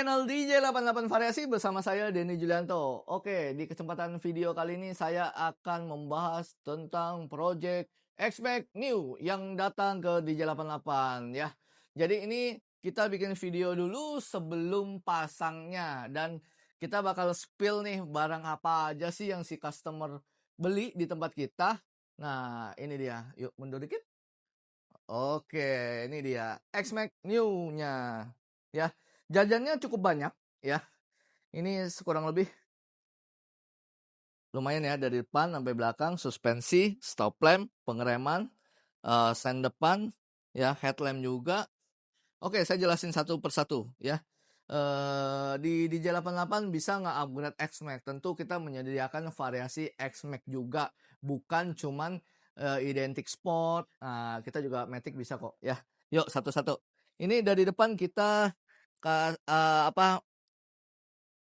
channel DJ88 Variasi bersama saya Denny Julianto. Oke, di kesempatan video kali ini saya akan membahas tentang project X-Max New yang datang ke DJ88 ya. Jadi ini kita bikin video dulu sebelum pasangnya dan kita bakal spill nih barang apa aja sih yang si customer beli di tempat kita. Nah, ini dia. Yuk mundur dikit. Oke, ini dia X-Max New-nya ya. Jajannya cukup banyak ya. Ini kurang lebih lumayan ya, dari depan sampai belakang, suspensi, stop lamp, pengereman, sen depan ya, headlamp juga. Oke, saya jelasin satu persatu ya. Di DJ88 bisa nge-upgrade X-Max. Tentu kita menyediakan variasi X-Max juga, bukan cuman identik sport. Nah, kita juga Matic bisa kok ya. Yuk satu-satu. Ini dari depan kita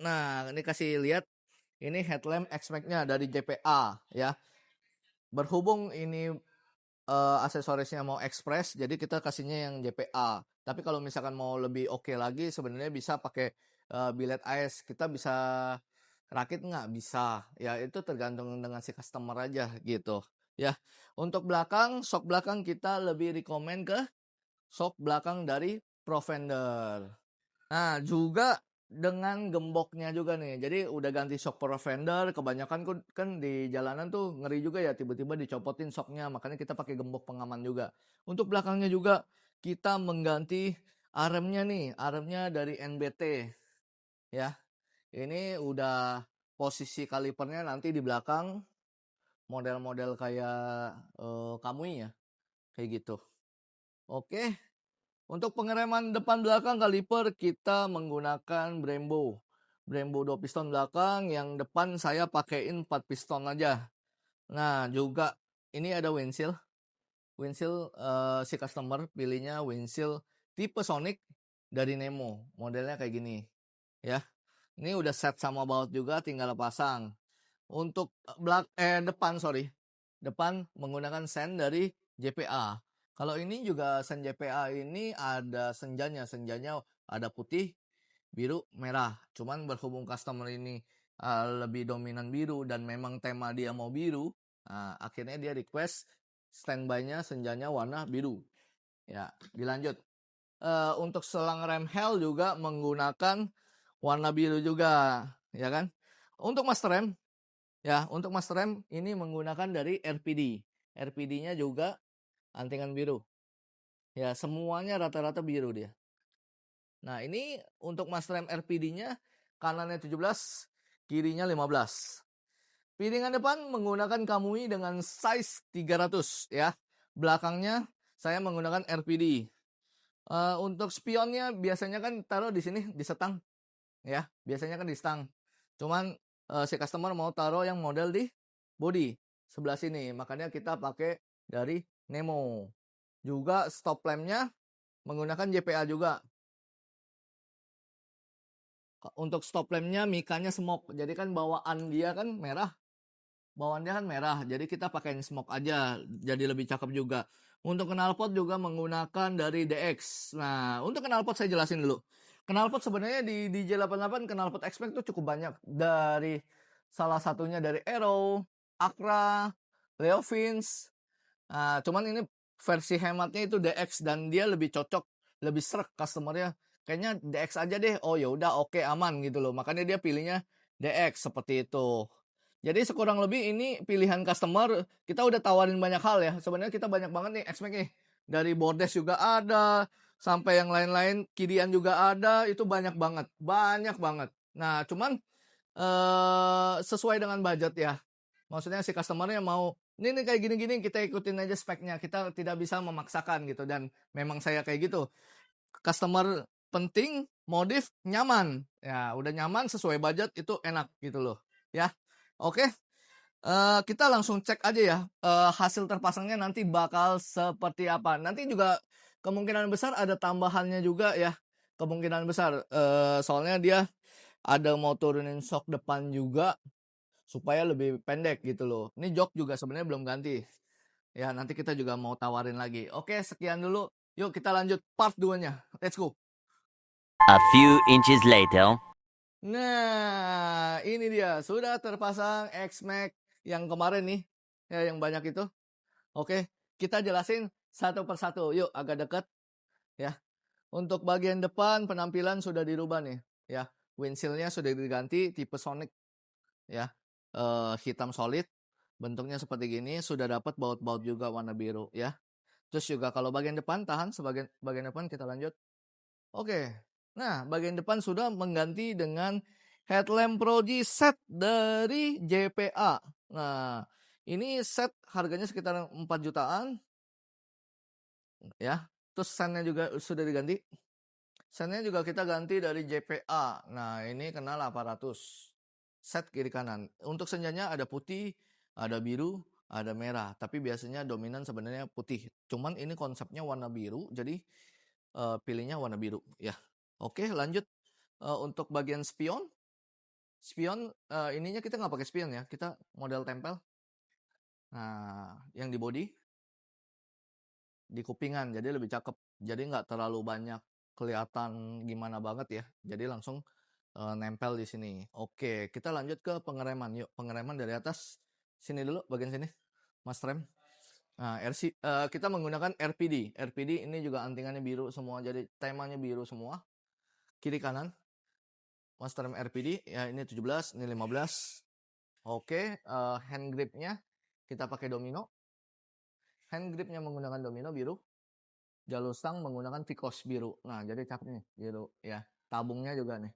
Nah, ini kasih lihat, ini headlamp X-Max-nya dari JPA ya. Berhubung ini aksesorisnya mau express, jadi kita kasihnya yang JPA. Tapi kalau misalkan mau lebih oke lagi, sebenarnya bisa pakai billet AS. Kita bisa rakit nggak? Bisa. Ya itu tergantung dengan si customer aja gitu. Ya. Untuk belakang, shock belakang kita lebih rekomend ke shock belakang dari Profender. Nah, juga dengan gemboknya juga nih. Jadi udah ganti shock Profender, kebanyakan kan di jalanan tuh ngeri juga ya, tiba-tiba dicopotin shocknya, makanya kita pakai gembok pengaman juga. Untuk belakangnya juga kita mengganti aremnya nih, aremnya dari NBT ya. Ini udah posisi kalipernya nanti di belakang model-model kayak Kamui ya, kayak gitu. Oke. Untuk pengereman depan belakang kaliper kita menggunakan Brembo 2 piston belakang, yang depan saya pakaiin 4 piston aja. Nah, juga ini ada windshield. Si customer pilihnya windshield tipe Sonic dari Nemo. Modelnya kayak gini ya. Ini udah set sama baut juga, tinggal pasang. Untuk depan menggunakan sen dari JPA. Kalau ini juga sen JPA ini ada senjanya ada putih, biru, merah. Cuman berhubung customer ini lebih dominan biru dan memang tema dia mau biru, akhirnya dia request standby-nya senjanya warna biru. Ya, dilanjut. Untuk selang rem hell juga menggunakan warna biru juga, ya kan? Untuk master rem ini menggunakan dari RPD. RPD-nya juga antingan biru. Ya, semuanya rata-rata biru dia. Nah, ini untuk master rem RPD-nya kanannya 17, kirinya 15. Piringan depan menggunakan Kamui dengan size 300 ya. Belakangnya saya menggunakan RPD. Untuk spionnya biasanya kan taruh di sini di setang ya. Biasanya kan di stang. Cuman si customer mau taruh yang model di body sebelah sini, makanya kita pakai dari Nemo. Juga stop lampnya menggunakan JPA juga. Untuk stop lampnya mikanya smoke, jadi kan bawaan dia kan merah, jadi kita pakai smoke aja, jadi lebih cakep juga. Untuk knalpot juga menggunakan dari DX. Nah, untuk knalpot saya jelasin dulu. Knalpot sebenarnya di DJ88 knalpot X-Max itu cukup banyak. Dari salah satunya dari Aero, Acra, Leovins. Nah, cuman ini versi hematnya itu DX dan dia lebih cocok, lebih srek customernya. Kayaknya DX aja deh. Oh ya udah, oke, aman gitu loh. Makanya dia pilihnya DX seperti itu. Jadi sekurang lebih ini pilihan customer, kita udah tawarin banyak hal ya. Sebenarnya kita banyak banget nih X-Max nih. Dari bordes juga ada, sampai yang lain-lain, kirian juga ada, itu banyak banget. Banyak banget. Nah, cuman sesuai dengan budget ya. Maksudnya si customernya mau, ini kayak gini-gini, kita ikutin aja speknya. Kita tidak bisa memaksakan gitu. Dan memang saya kayak gitu. Customer penting, modif, nyaman. Ya, udah nyaman, sesuai budget, itu enak gitu loh. Ya, oke. Kita langsung cek aja ya. Hasil terpasangnya nanti bakal seperti apa. Nanti juga kemungkinan besar ada tambahannya juga ya. Kemungkinan besar. Soalnya dia ada mau turunin shock depan juga supaya lebih pendek gitu loh. Ini jok juga sebenarnya belum ganti. Ya, nanti kita juga mau tawarin lagi. Oke, sekian dulu. Yuk kita lanjut part 2-nya. Let's go. A few inches later. Nah, ini dia sudah terpasang X-Max yang kemarin nih, ya yang banyak itu. Oke, kita jelasin satu persatu. Yuk, agak dekat ya. Untuk bagian depan penampilan sudah dirubah nih, ya. Windshield-nya sudah diganti tipe Sonic, ya. Hitam solid, bentuknya seperti gini. Sudah dapat baut-baut juga warna biru, ya. Terus juga kalau bagian depan tahan, bagian depan kita lanjut. Oke, nah bagian depan sudah mengganti dengan headlamp Pro G set dari JPA. Nah, ini set harganya sekitar 4 jutaan. Ya, terus sennya juga sudah diganti. Sennya juga kita ganti dari JPA. Nah, ini kena 800. Set kiri kanan. Untuk senjanya ada putih, ada biru, ada merah. Tapi biasanya dominan sebenarnya putih. Cuman ini konsepnya warna biru, jadi pilihnya warna biru ya. Oke, lanjut. Untuk bagian spion, ininya kita nggak pakai spion ya, kita model tempel. Nah, yang di body, di kupingan, jadi lebih cakep. Jadi nggak terlalu banyak kelihatan gimana banget ya. Jadi langsung nempel di sini. Oke, kita lanjut ke pengereman. Yuk, pengereman dari atas. Sini dulu, bagian sini, Mas Rem. Nah, kita menggunakan RPD. RPD ini juga antingannya biru semua, jadi temanya biru semua. Kiri kanan. Master RPD ya, ini 17, ini 15. Oke, hand gripnya kita pakai domino. Hand gripnya menggunakan domino biru. Jalur stang menggunakan Vicos biru. Nah, jadi cakep nih biru ya. Tabungnya juga nih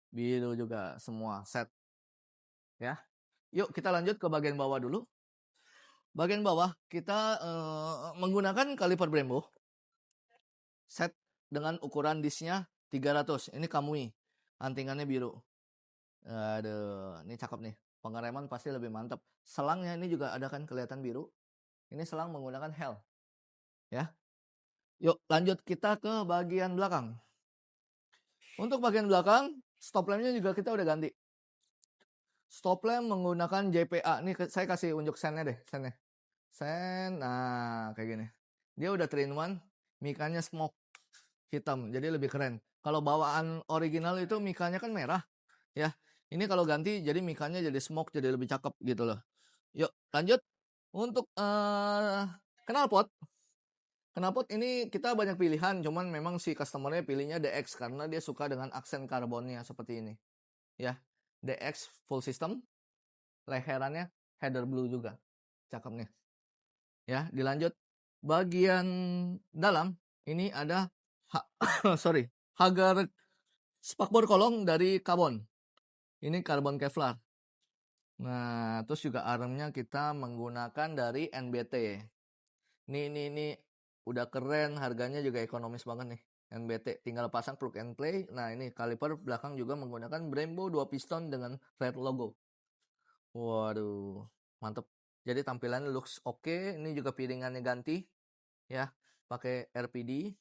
biru juga semua set ya. Yuk kita lanjut ke bagian bawah dulu. Bagian bawah kita menggunakan kaliper Brembo set dengan ukuran disknya 300. Ini Kamui, antingannya biru. Aduh, ini cakep nih. Pengereman pasti lebih mantap. Selangnya ini juga ada kan kelihatan biru. Ini selang menggunakan Hell. Ya. Yuk lanjut kita ke bagian belakang. Untuk bagian belakang, stop lampnya juga kita udah ganti. Stop lamp menggunakan JPA. Ini saya kasih unjuk sennya deh, sennya. Sen, nah kayak gini. Dia udah 3-in-1, mikanya smoke hitam, jadi lebih keren. Kalau bawaan original itu mikanya kan merah, ya. Ini kalau ganti jadi mikanya jadi smoke, jadi lebih cakep gitu loh. Yuk lanjut. Untuk knalpot ini kita banyak pilihan, cuman memang si customernya pilihnya DX karena dia suka dengan aksen karbonnya seperti ini ya. DX full system, leherannya header blue juga, cakep nih ya. Dilanjut bagian dalam ini ada Hagar spakbor kolong dari karbon, ini karbon Kevlar. Nah, terus juga armnya kita menggunakan dari NBT. Ini udah keren, harganya juga ekonomis banget nih. NBT tinggal pasang plug and play. Nah, ini kaliper belakang juga menggunakan Brembo 2 piston dengan red logo. Waduh, mantep. Jadi tampilannya looks oke. Ini juga piringannya ganti ya, pakai RPD.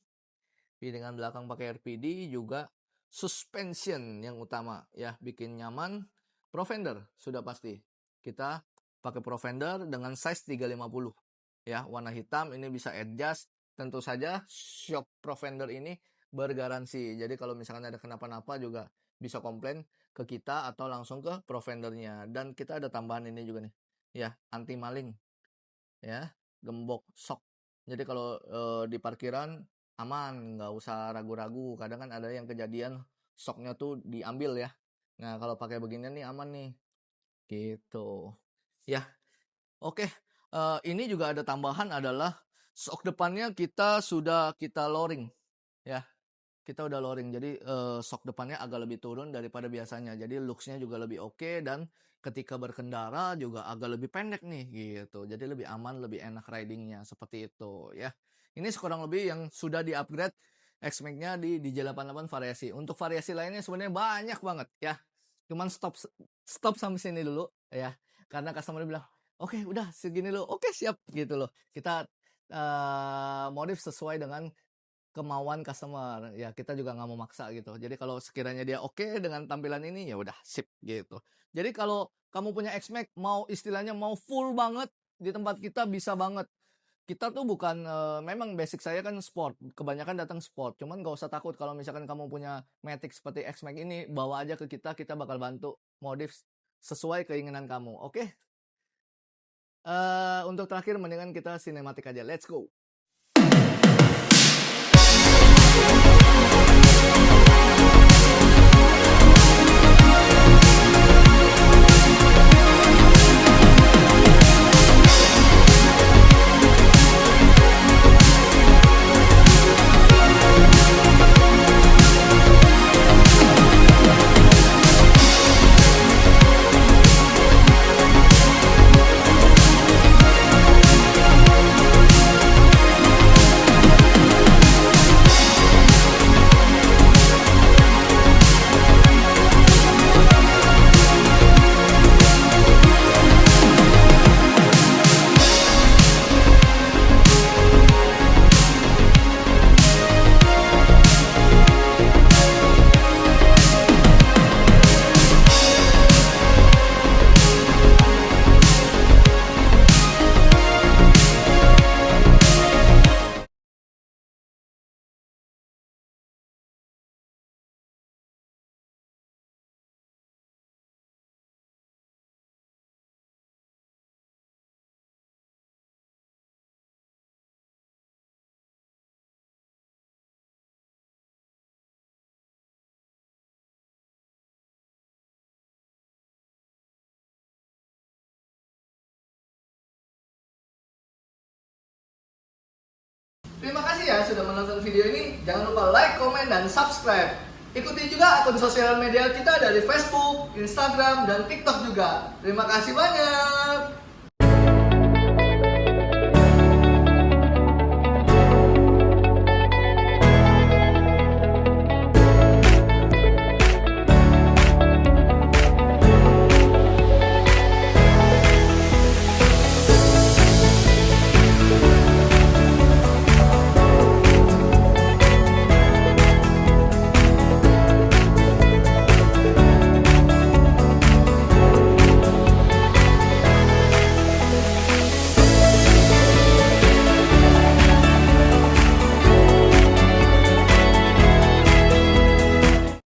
Piringan belakang pakai RPD, juga suspension yang utama ya, bikin nyaman. Profender sudah pasti. Kita pakai Profender dengan size 350 ya, warna hitam. Ini bisa adjust. Tentu saja shock Profender ini bergaransi. Jadi kalau misalkan ada kenapa-napa juga bisa komplain ke kita atau langsung ke Profendernya. Dan kita ada tambahan ini juga nih ya, anti maling ya, gembok shock. Jadi kalau di parkiran aman, nggak usah ragu-ragu. Kadang kan ada yang kejadian shocknya tuh diambil ya. Nah kalau pakai beginian nih aman nih gitu ya. Oke, ini juga ada tambahan adalah shock depannya kita lowering ya. Kita udah lowering, jadi shock depannya agak lebih turun daripada biasanya. Jadi looks-nya juga lebih oke, dan ketika berkendara juga agak lebih pendek nih gitu. Jadi lebih aman, lebih enak ridingnya seperti itu ya. Ini sekurang lebih yang sudah di-upgrade X-Max-nya di DJ88 variasi. Untuk variasi lainnya sebenarnya banyak banget ya. Cuman stop sampai sini dulu ya. Karena customer bilang, "Oke, udah segini dulu." Oke, siap gitu loh. Kita modif sesuai dengan kemauan customer ya, kita juga nggak mau maksa gitu. Jadi kalau sekiranya dia oke dengan tampilan ini ya udah sip gitu. Jadi kalau kamu punya X-Max mau istilahnya mau full banget di tempat kita bisa banget. kita tuh bukan memang basic saya kan sport, kebanyakan datang sport. Cuman nggak usah takut kalau misalkan kamu punya Matic seperti X-Max ini, bawa aja ke kita bakal bantu modif sesuai keinginan kamu. Oke? Untuk terakhir mendingan kita sinematik aja. Let's go. Terima kasih ya sudah menonton video ini. Jangan lupa like, komen, dan subscribe. Ikuti juga akun sosial media kita dari Facebook, Instagram, dan TikTok juga. Terima kasih banyak.